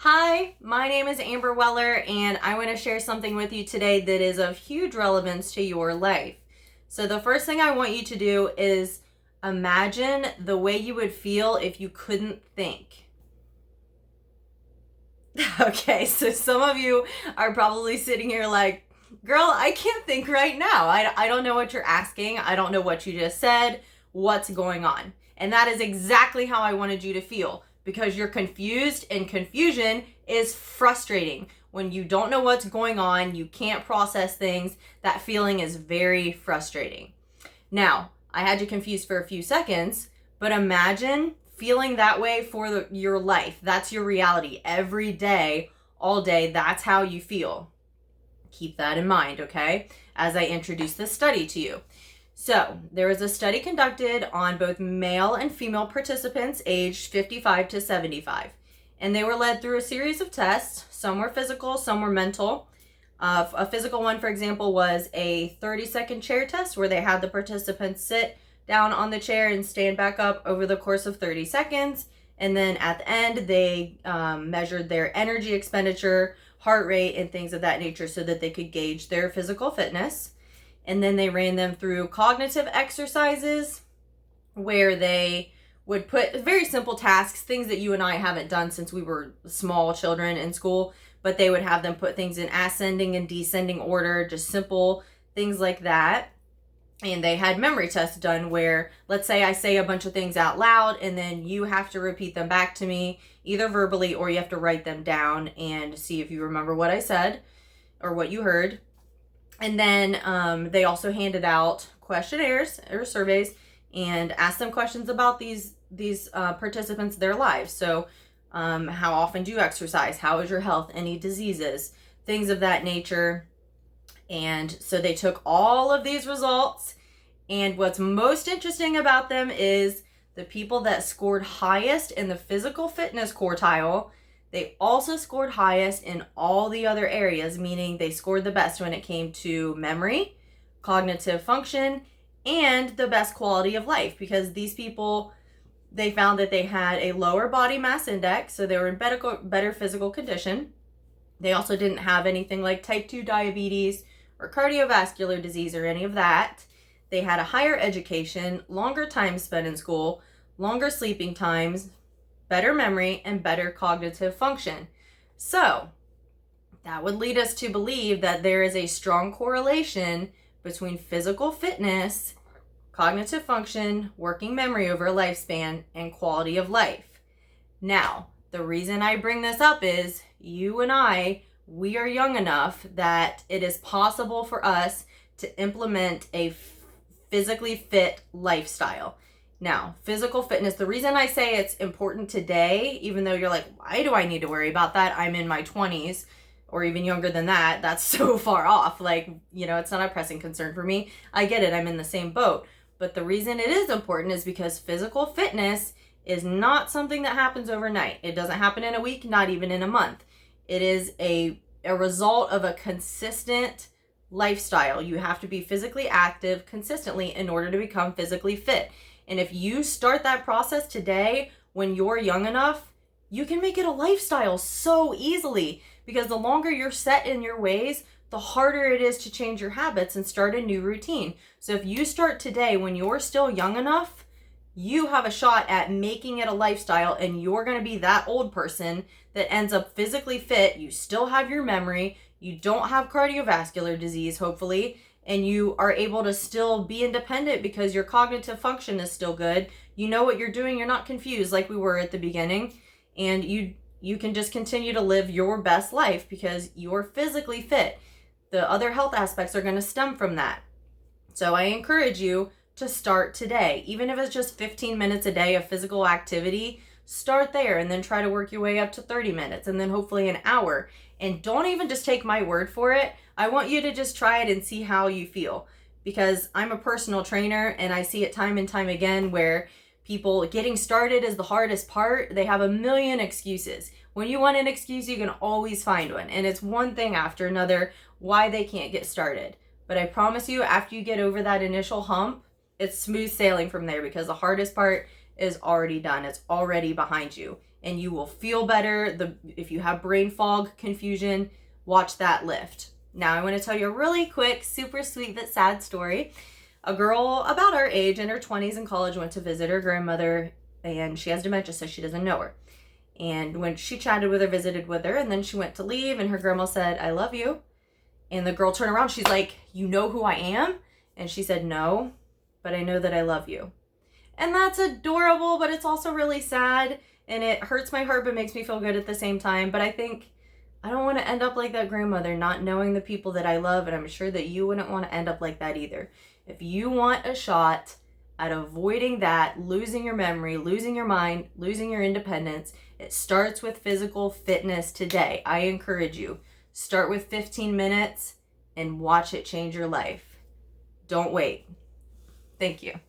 Hi, my name is Amber Weller, and I want to share something with you today that is of huge relevance to your life. So, the first thing I want you to do is imagine the way you would feel if you couldn't think. Okay, so some of you are probably sitting here like, girl, I can't think right now. I don't know what you're asking. I don't know what you just said. What's going on? And that is exactly how I wanted you to feel, because you're confused, and confusion is frustrating. When you don't know what's going on, you can't process things, that feeling is very frustrating. Now, I had you confused for a few seconds, but imagine feeling that way for your life. That's your reality. Every day, all day, that's how you feel. Keep that in mind, okay, as I introduce this study to you. So, there was a study conducted on both male and female participants aged 55 to 75. And they were led through a series of tests. Some were physical, some were mental. A physical one, for example, was a 30-second chair test where they had the participants sit down on the chair and stand back up over the course of 30 seconds. And then at the end, they measured their energy expenditure, heart rate, and things of that nature so that they could gauge their physical fitness. And then they ran them through cognitive exercises where they would put very simple tasks, things that you and I haven't done since we were small children in school, but they would have them put things in ascending and descending order, just simple things like that. And they had memory tests done where, let's say I say a bunch of things out loud and then you have to repeat them back to me, either verbally or you have to write them down and see if you remember what I said or what you heard. And then they also handed out questionnaires or surveys and asked them questions about these participants, their lives. So how often do you exercise? How is your health? Any diseases? Things of that nature. And so they took all of these results. And what's most interesting about them is the people that scored highest in the physical fitness quartile, they also scored highest in all the other areas, meaning they scored the best when it came to memory, cognitive function, and the best quality of life, because these people, they found that they had a lower body mass index, so they were in better physical condition. They also didn't have anything like type 2 diabetes or cardiovascular disease or any of that. They had a higher education, longer time spent in school, longer sleeping times, better memory, and better cognitive function. So that would lead us to believe that there is a strong correlation between physical fitness, cognitive function, working memory over a lifespan, and quality of life. Now, the reason I bring this up is you and I, we are young enough that it is possible for us to implement a physically fit lifestyle. Now, physical fitness, the reason I say it's important today, even though you're like, why do I need to worry about that? I'm in my 20s or even younger than that. That's so far off. Like, it's not a pressing concern for me. I get it. I'm in the same boat. But the reason it is important is because physical fitness is not something that happens overnight. It doesn't happen in a week, not even in a month. It is a result of a consistent lifestyle. You have to be physically active consistently in order to become physically fit. And if you start that process today when you're young enough, you can make it a lifestyle so easily, because the longer you're set in your ways, the harder it is to change your habits and start a new routine. So if you start today when you're still young enough, you have a shot at making it a lifestyle, and you're going to be that old person that ends up physically fit. You still have your memory. You don't have cardiovascular disease, hopefully, and you are able to still be independent because your cognitive function is still good. You know what you're doing. You're not confused like we were at the beginning, and you can just continue to live your best life because you're physically fit. The other health aspects are going to stem from that. So I encourage you to start today. Even if it's just 15 minutes a day of physical activity, start there and then try to work your way up to 30 minutes and then hopefully an hour. And don't even just take my word for it. I want you to just try it and see how you feel, because I'm a personal trainer and I see it time and time again where people getting started is the hardest part. They have a million excuses. When you want an excuse, you can always find one. And it's one thing after another why they can't get started. But I promise you, after you get over that initial hump, it's smooth sailing from there, because the hardest part is already done. It's already behind you. and you will feel better. If you have brain fog, confusion, watch that lift. Now I want to tell you a really quick, super sweet but sad story. A girl about our age in her 20s in college went to visit her grandmother, and she has dementia, so she doesn't know her. And when she chatted with her, visited with her, and then she went to leave, and her grandma said, "I love you." And the girl turned around. She's like, "You know who I am?" And she said, "No, but I know that I love you." And that's adorable, but it's also really sad. And it hurts my heart, but makes me feel good at the same time. But I think I don't want to end up like that grandmother, not knowing the people that I love. And I'm sure that you wouldn't want to end up like that either. If you want a shot at avoiding that, losing your memory, losing your mind, losing your independence, it starts with physical fitness today. I encourage you. Start with 15 minutes and watch it change your life. Don't wait. Thank you.